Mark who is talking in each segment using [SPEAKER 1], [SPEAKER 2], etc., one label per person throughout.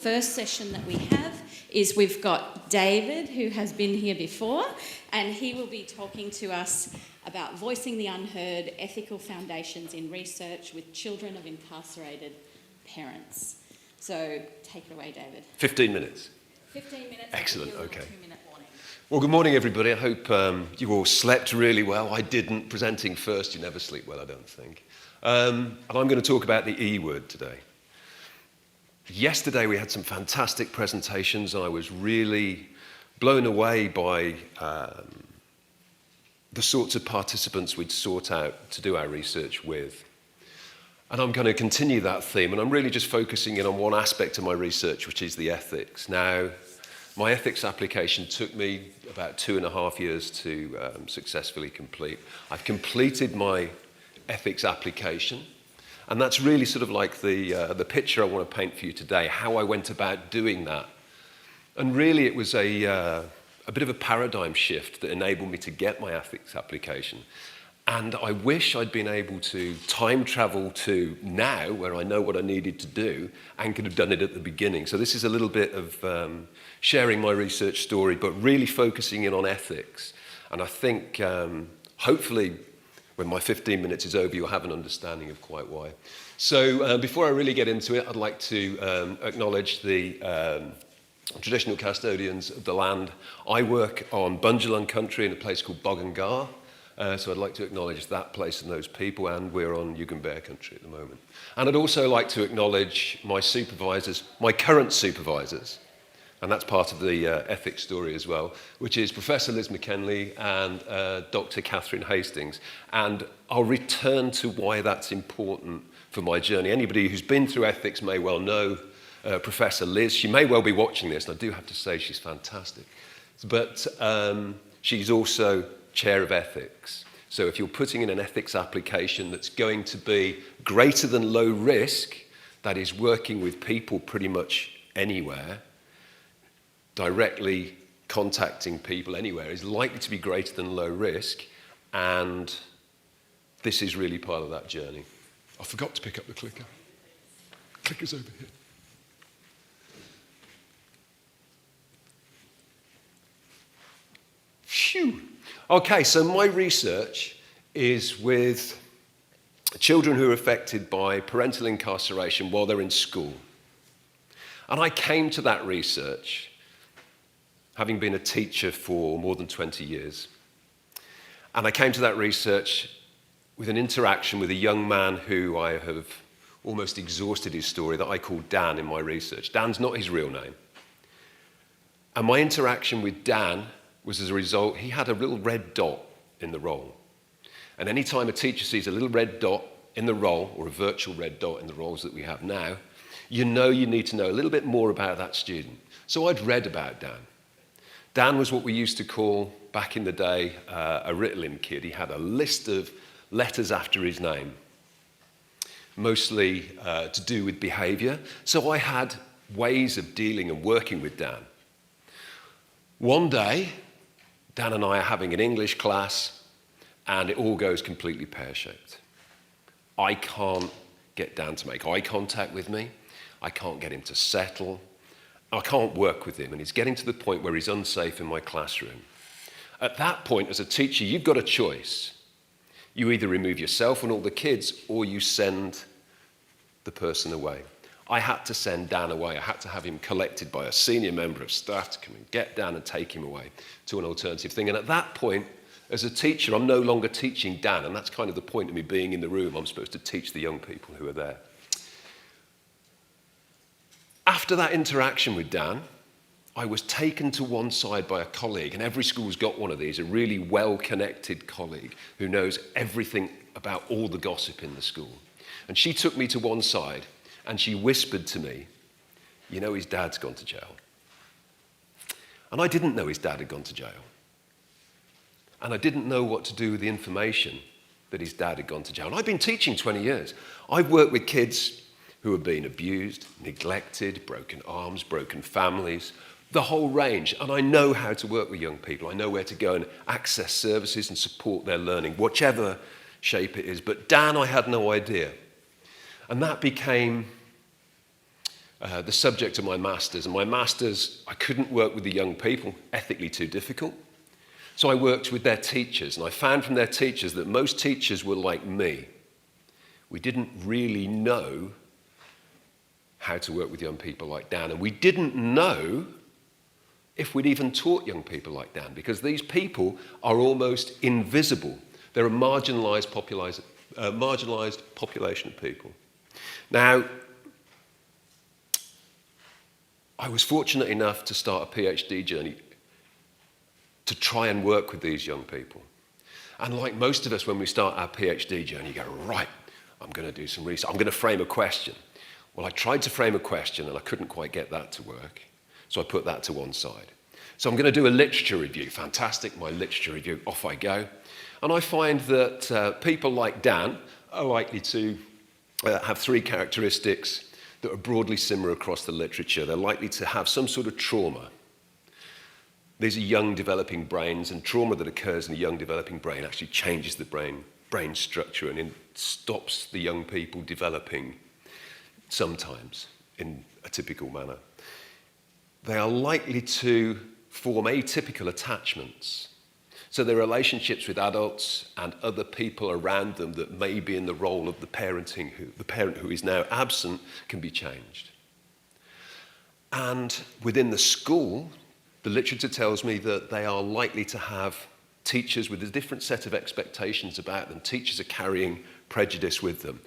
[SPEAKER 1] First session that we have is we've got David, who has been here before, and he will be talking to us about Voicing the Unheard, Ethical Foundations in Research with Children of Incarcerated Parents. So take it away, David.
[SPEAKER 2] 15 minutes.
[SPEAKER 1] 15 minutes.
[SPEAKER 2] Excellent, okay.
[SPEAKER 1] 2-minute warning.
[SPEAKER 2] Well, good morning, everybody. I hope you all slept really well. I didn't. Presenting first, you never sleep well, I don't think. And I'm going to talk about the E word today. Yesterday we had some fantastic presentations. I was really blown away by the sorts of participants we'd sought out to do our research with. And I'm going to continue that theme, and I'm really just focusing in on one aspect of my research, which is the ethics. Now, my ethics application took me about 2.5 years to successfully complete. I've completed my ethics application. And that's really sort of like the picture I want to paint for you today, how I went about doing that. And really it was a bit of a paradigm shift that enabled me to get my ethics application. And I wish I'd been able to time travel to now, where I know what I needed to do, and could have done it at the beginning. So this is a little bit of sharing my research story, but really focusing in on ethics. And I think hopefully when my 15 minutes is over, you'll have an understanding of quite why. So before I really get into it, I'd like to acknowledge the traditional custodians of the land. I work on Bundjalung country in a place called Bogangar. So I'd like to acknowledge that place and those people, and we're on Yugan Bear country at the moment. And I'd also like to acknowledge my supervisors, my current supervisors, and that's part of the ethics story as well, which is Professor Liz McKinley and Dr. Catherine Hastings. And I'll return to why that's important for my journey. Anybody who's been through ethics may well know Professor Liz. She may well be watching this, and I do have to say she's fantastic. But she's also chair of ethics. So if you're putting in an ethics application that's going to be greater than low risk, that is working with people pretty much anywhere, directly contacting people anywhere is likely to be greater than low risk, and this is really part of that journey. I forgot to pick up the clicker. Clicker's over here. Phew. Okay, so my research is with children who are affected by parental incarceration while they're in school. And I came to that research having been a teacher for more than 20 years. And I came to that research with an interaction with a young man who I have almost exhausted his story, that I call Dan in my research. Dan's not his real name. And my interaction with Dan was as a result, he had a little red dot in the roll. And any time a teacher sees a little red dot in the roll, or a virtual red dot in the rolls that we have now, you know you need to know a little bit more about that student. So I'd read about Dan. Dan was what we used to call, back in the day, a Ritalin kid. He had a list of letters after his name, mostly to do with behavior. So I had ways of dealing and working with Dan. One day, Dan and I are having an English class, and it all goes completely pear-shaped. I can't get Dan to make eye contact with me. I can't get him to settle. I can't work with him, and he's getting to the point where he's unsafe in my classroom. At that point, as a teacher, you've got a choice. You either remove yourself and all the kids, or you send the person away. I had to send Dan away. I had to have him collected by a senior member of staff to come and get Dan and take him away to an alternative thing. And at that point, as a teacher, I'm no longer teaching Dan, and that's kind of the point of me being in the room. I'm supposed to teach the young people who are there. After that interaction with Dan, I was taken to one side by a colleague, and every school's got one of these, a really well-connected colleague who knows everything about all the gossip in the school. And she took me to one side, and she whispered to me, "You know, his dad's gone to jail." And I didn't know his dad had gone to jail. And I didn't know what to do with the information that his dad had gone to jail. And I've been teaching 20 years. I've worked with kids who have been abused, neglected, broken arms, broken families, the whole range. And I know how to work with young people. I know where to go and access services and support their learning, whichever shape it is. But Dan, I had no idea. And that became the subject of my master's. And my master's, I couldn't work with the young people, ethically too difficult. So I worked with their teachers, and I found from their teachers that most teachers were like me. We didn't really know how to work with young people like Dan, and we didn't know if we'd even taught young people like Dan, because these people are almost invisible. They're a marginalised population of people. Now, I was fortunate enough to start a PhD journey to try and work with these young people. And like most of us, when we start our PhD journey, you go, right, I'm going to do some research. I'm going to frame a question. Well, I tried to frame a question and I couldn't quite get that to work. So I put that to one side. So I'm going to do a literature review. Fantastic, my literature review, off I go. And I find that people like Dan are likely to have three characteristics that are broadly similar across the literature. They're likely to have some sort of trauma. These are young developing brains, and trauma that occurs in a young developing brain actually changes the brain structure, and it stops the young people developing sometimes in a typical manner. They are likely to form atypical attachments. So their relationships with adults and other people around them that may be in the role of the parent who is now absent can be changed. And within the school, the literature tells me that they are likely to have teachers with a different set of expectations about them. Teachers are carrying prejudice with them.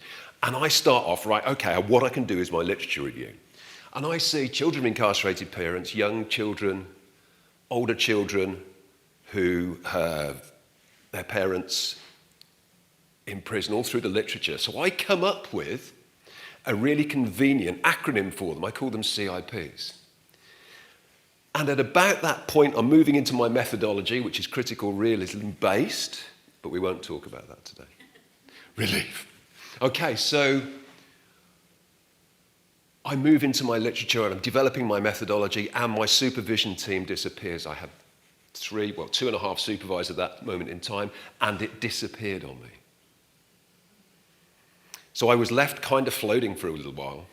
[SPEAKER 2] And I start off, right, okay, what I can do is my literature review. And I see children of incarcerated parents, young children, older children who have their parents in prison all through the literature. So I come up with a really convenient acronym for them. I call them CIPs. And at about that point, I'm moving into my methodology, which is critical realism based, but we won't talk about that today. Relief. Okay, so I move into my literature and I'm developing my methodology, and my supervision team disappears. I had 2.5 supervisors at that moment in time, and it disappeared on me. So I was left kind of floating for a little while.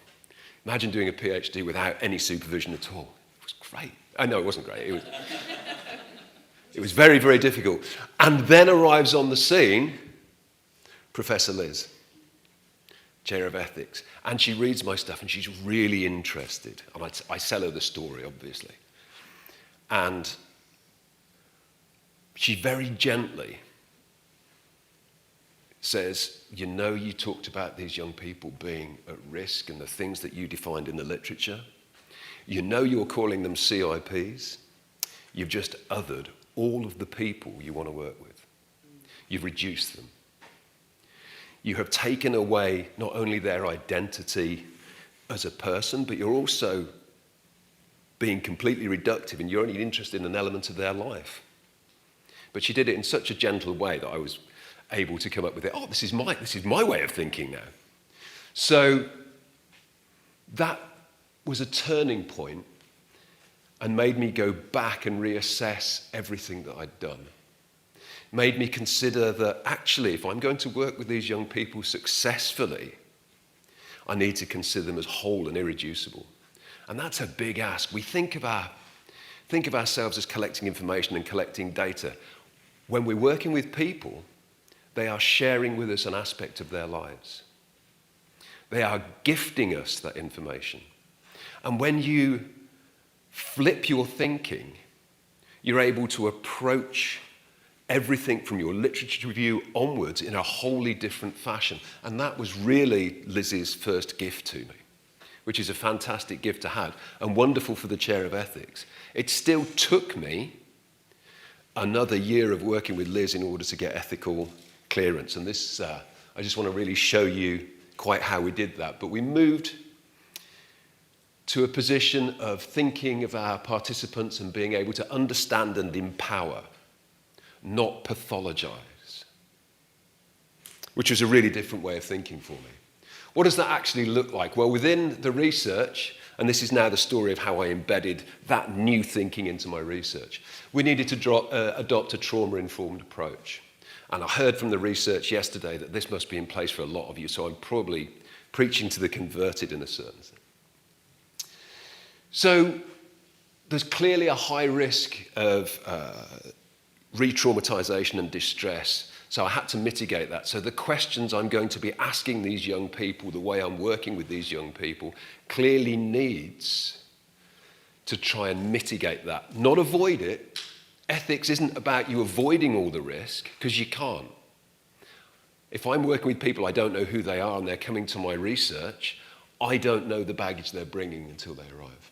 [SPEAKER 2] Imagine doing a PhD without any supervision at all. It was great. No, it wasn't great. It was very, very difficult. And then arrives on the scene Professor Liz, Chair of Ethics, and she reads my stuff and she's really interested. And I sell her the story, obviously. And she very gently says, you know, you talked about these young people being at risk and the things that you defined in the literature. You know you're calling them CIPs. You've just othered all of the people you want to work with. You've reduced them. You have taken away not only their identity as a person, but you're also being completely reductive, and you're only interested in an element of their life. But she did it in such a gentle way that I was able to come up with it. Oh, this is my way of thinking now. So that was a turning point and made me go back and reassess everything that I'd done. Made me consider that actually, if I'm going to work with these young people successfully, I need to consider them as whole and irreducible. And that's a big ask. We think of ourselves as collecting information and collecting data. When we're working with people, they are sharing with us an aspect of their lives. They are gifting us that information. And when you flip your thinking, you're able to approach everything from your literature review onwards in a wholly different fashion. And that was really Liz's first gift to me, which is a fantastic gift to have and wonderful for the Chair of Ethics. It still took me another year of working with Liz in order to get ethical clearance. And this, I just want to really show you quite how we did that. But we moved to a position of thinking of our participants and being able to understand and empower, not pathologize, which was a really different way of thinking for me. What does that actually look like? Well, within the research, and this is now the story of how I embedded that new thinking into my research, we needed to adopt a trauma-informed approach. And I heard from the research yesterday that this must be in place for a lot of you, so I'm probably preaching to the converted in a certain sense. So there's clearly a high risk of re-traumatization and distress. So I had to mitigate that. So the questions I'm going to be asking these young people, the way I'm working with these young people, clearly needs to try and mitigate that, not avoid it. Ethics isn't about you avoiding all the risk, because you can't. If I'm working with people, I don't know who they are and they're coming to my research, I don't know the baggage they're bringing until they arrive.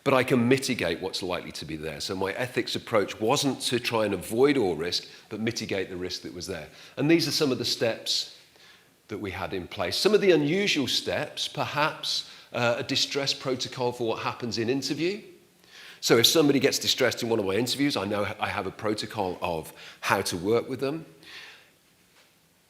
[SPEAKER 2] But I can mitigate what's likely to be there. So my ethics approach wasn't to try and avoid all risk, but mitigate the risk that was there. And these are some of the steps that we had in place. Some of the unusual steps, perhaps a distress protocol for what happens in interview. So if somebody gets distressed in one of my interviews, I know I have a protocol of how to work with them.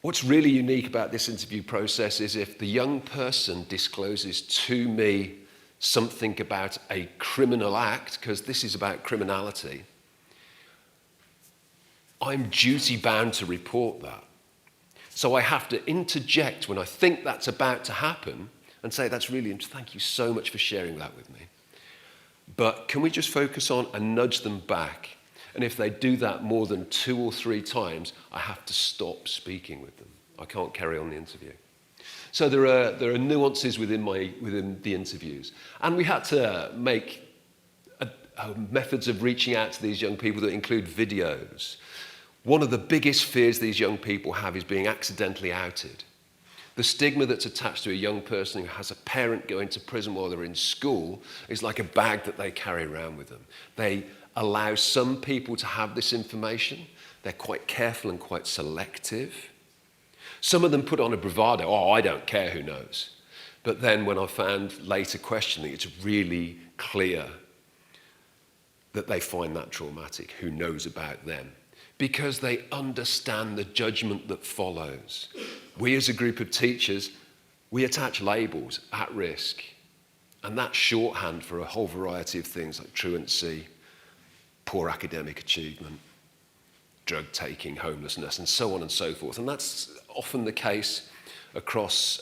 [SPEAKER 2] What's really unique about this interview process is if the young person discloses to me something about a criminal act, because this is about criminality, I'm duty bound to report that. So I have to interject when I think that's about to happen and say, that's really interesting, thank you so much for sharing that with me. But can we just focus on and nudge them back? And if they do that more than 2 or 3 times, I have to stop speaking with them. I can't carry on the interview. So there are nuances within the interviews. And we had to make methods of reaching out to these young people that include videos. One of the biggest fears these young people have is being accidentally outed. The stigma that's attached to a young person who has a parent going to prison while they're in school is like a bag that they carry around with them. They allow some people to have this information. They're quite careful and quite selective. Some of them put on a bravado, oh, I don't care, who knows. But then when I found later questioning, it's really clear that they find that traumatic, who knows about them, because they understand the judgment that follows. We as a group of teachers, we attach labels, at risk, and that's shorthand for a whole variety of things like truancy, poor academic achievement, drug taking, homelessness, and so on and so forth. And that's often the case across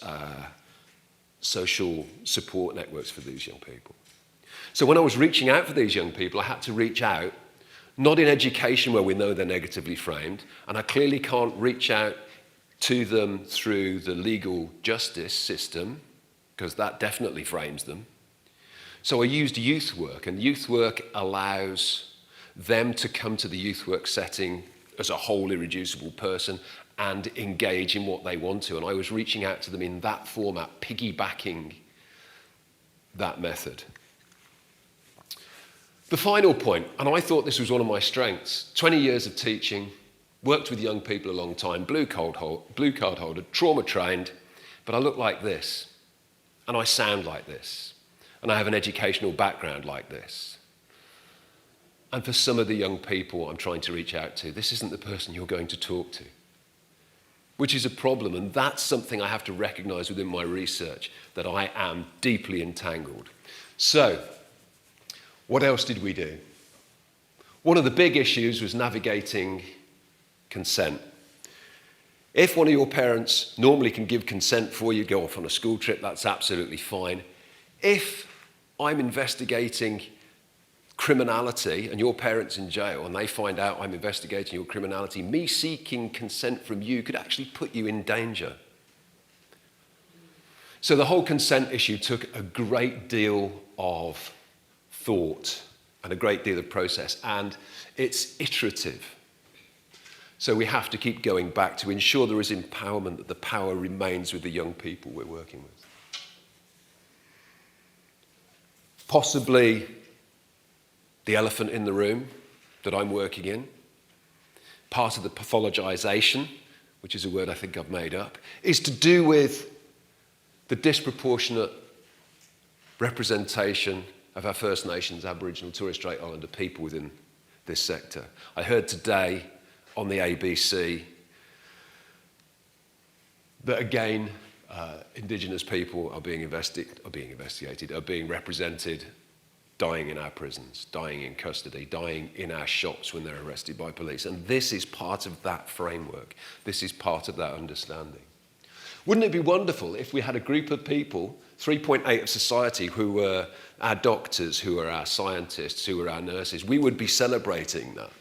[SPEAKER 2] social support networks for these young people. So when I was reaching out for these young people, I had to reach out, not in education where we know they're negatively framed, and I clearly can't reach out to them through the legal justice system, because that definitely frames them. So I used youth work, and youth work allows them to come to the youth work setting as a whole irreducible person and engage in what they want to. And I was reaching out to them in that format, piggybacking that method. The final point, and I thought this was one of my strengths, 20 years of teaching, worked with young people a long time, blue card holder, trauma trained, but I look like this, and I sound like this, and I have an educational background like this. And for some of the young people I'm trying to reach out to, this isn't the person you're going to talk to, which is a problem, and that's something I have to recognize within my research, that I am deeply entangled. So, what else did we do? One of the big issues was navigating consent. If one of your parents normally can give consent before you go off on a school trip, that's absolutely fine. If I'm investigating criminality and your parent's in jail and they find out I'm investigating your criminality, me seeking consent from you could actually put you in danger. So the whole consent issue took a great deal of thought and a great deal of process, and it's iterative. So we have to keep going back to ensure there is empowerment, that the power remains with the young people we're working with. Possibly the elephant in the room that I'm working in, part of the pathologization, which is a word I think I've made up, is to do with the disproportionate representation of our First Nations, Aboriginal, Torres Strait Islander people within this sector. I heard today on the ABC that again, Indigenous people are being investigated, are being represented, dying in our prisons, dying in custody, dying in our shops when they're arrested by police. And this is part of that framework. This is part of that understanding. Wouldn't it be wonderful if we had a group of people, 3.8 of society, who were our doctors, who were our scientists, who were our nurses? We would be celebrating that.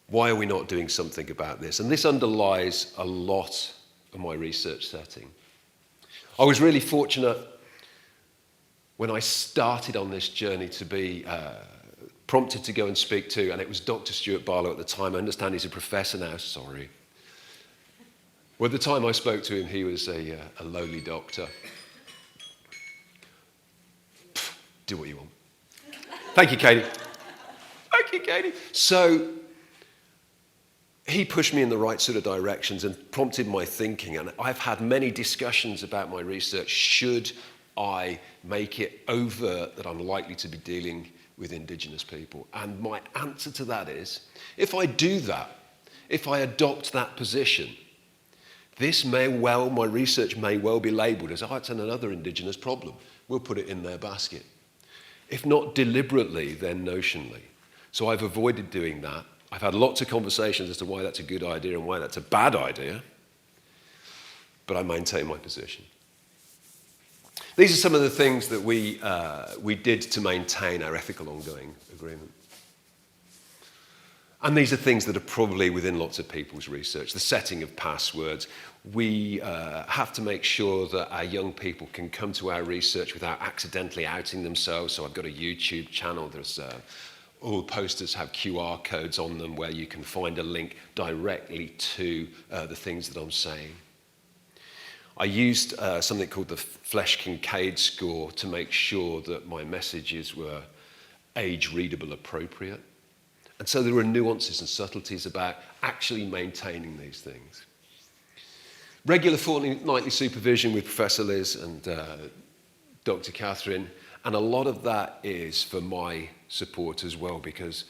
[SPEAKER 2] Why are we not doing something about this? And this underlies a lot of my research setting. I was really fortunate when I started on this journey to be prompted to go and speak to, and it was Dr. Stuart Barlow at the time. I understand he's a professor now, sorry. Well, at the time I spoke to him, he was a lowly doctor. Do what you want. Thank you, Katie. Thank you, Katie. So he pushed me in the right sort of directions and prompted my thinking. And I've had many discussions about my research. Should I make it overt that I'm likely to be dealing with Indigenous people? And my answer to that is, if I do that, if I adopt that position, my research may well be labelled as, oh, it's another Indigenous problem. We'll put it in their basket. If not deliberately, then notionally. So I've avoided doing that. I've had lots of conversations as to why that's a good idea and why that's a bad idea, but I maintain my position. These are some of the things that we did to maintain our ethical ongoing agreement. And these are things that are probably within lots of people's research. The setting of passwords. We have to make sure that our young people can come to our research without accidentally outing themselves. So I've got a YouTube channel. There's all posters have QR codes on them where you can find a link directly to the things that I'm saying. I used something called the Flesch-Kincaid score to make sure that my messages were age-readable appropriate. And so there were nuances and subtleties about actually maintaining these things. Regular fortnightly supervision with Professor Liz and Dr. Catherine, and a lot of that is for my support as well, because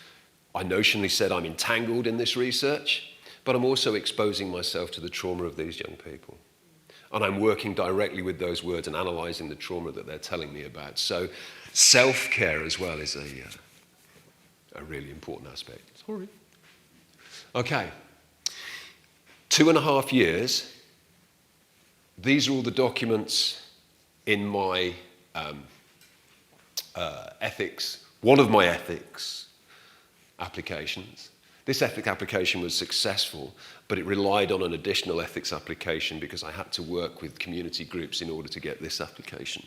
[SPEAKER 2] I notionally said I'm entangled in this research, but I'm also exposing myself to the trauma of these young people. And I'm working directly with those words and analysing the trauma that they're telling me about. So self-care as well is a really important aspect. Sorry. Okay. 2.5 years. These are all the documents in my ethics, one of my ethics applications. This ethics application was successful, but it relied on an additional ethics application because I had to work with community groups in order to get this application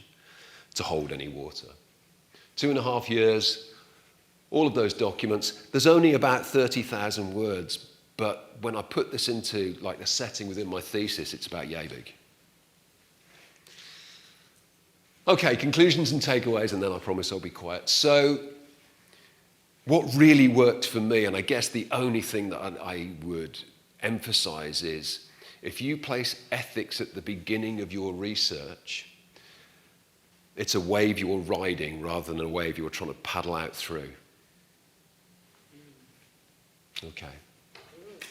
[SPEAKER 2] to hold any water. 2.5 years, all of those documents. There's only about 30,000 words, but when I put this into like the setting within my thesis, it's about yay big. Okay, conclusions and takeaways, and then I promise I'll be quiet. So, what really worked for me, and I guess the only thing that I would emphasize is, if you place ethics at the beginning of your research, it's a wave you're riding rather than a wave you're trying to paddle out through. Okay.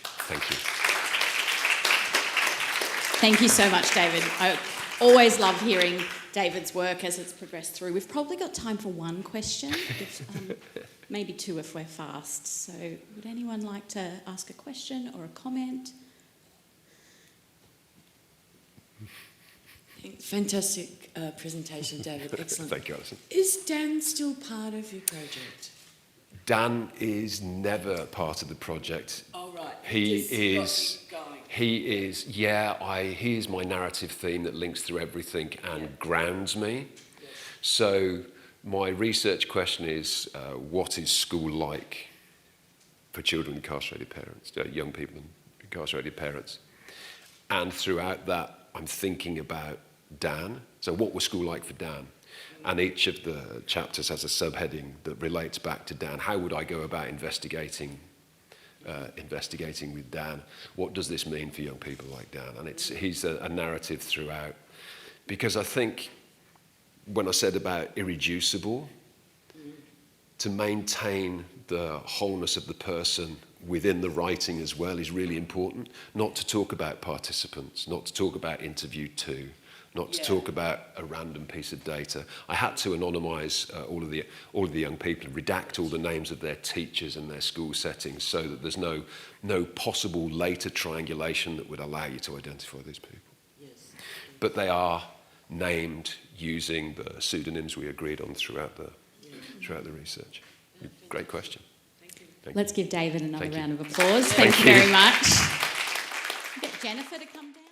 [SPEAKER 2] Thank you.
[SPEAKER 1] Thank you so much, David. I always love hearing David's work as it's progressed through. We've probably got time for one question, maybe two if we're fast. So would anyone like to ask a question or a comment?
[SPEAKER 3] Fantastic presentation, David. Excellent.
[SPEAKER 2] Thank you, Alison.
[SPEAKER 3] Is Dan still part of your project?
[SPEAKER 2] Dan is never part of the project.
[SPEAKER 3] Oh, right.
[SPEAKER 2] He
[SPEAKER 3] is
[SPEAKER 2] my narrative theme that links through everything and grounds me. Yes. So my research question is, what is school like for children of incarcerated parents, young people and incarcerated parents? And throughout that, I'm thinking about Dan. So what was school like for Dan? And each of the chapters has a subheading that relates back to Dan. How would I go about investigating with Dan? What does this mean for young people like Dan? And he's a narrative throughout. Because I think when I said about irreducible, to maintain the wholeness of the person within the writing as well is really important. Not to talk about participants, not to talk about interview 2, not to talk about a random piece of data. I had to anonymise all of the young people, redact all the names of their teachers and their school settings so that there's no possible later triangulation that would allow you to identify these people. but they are named using the pseudonyms we agreed on throughout the research. Great question. Thank
[SPEAKER 1] Let's
[SPEAKER 2] you.
[SPEAKER 1] give David another
[SPEAKER 2] Thank you.
[SPEAKER 1] round of applause.
[SPEAKER 2] Thank
[SPEAKER 1] Thank you
[SPEAKER 2] you.
[SPEAKER 1] very much. Get Jennifer to come down.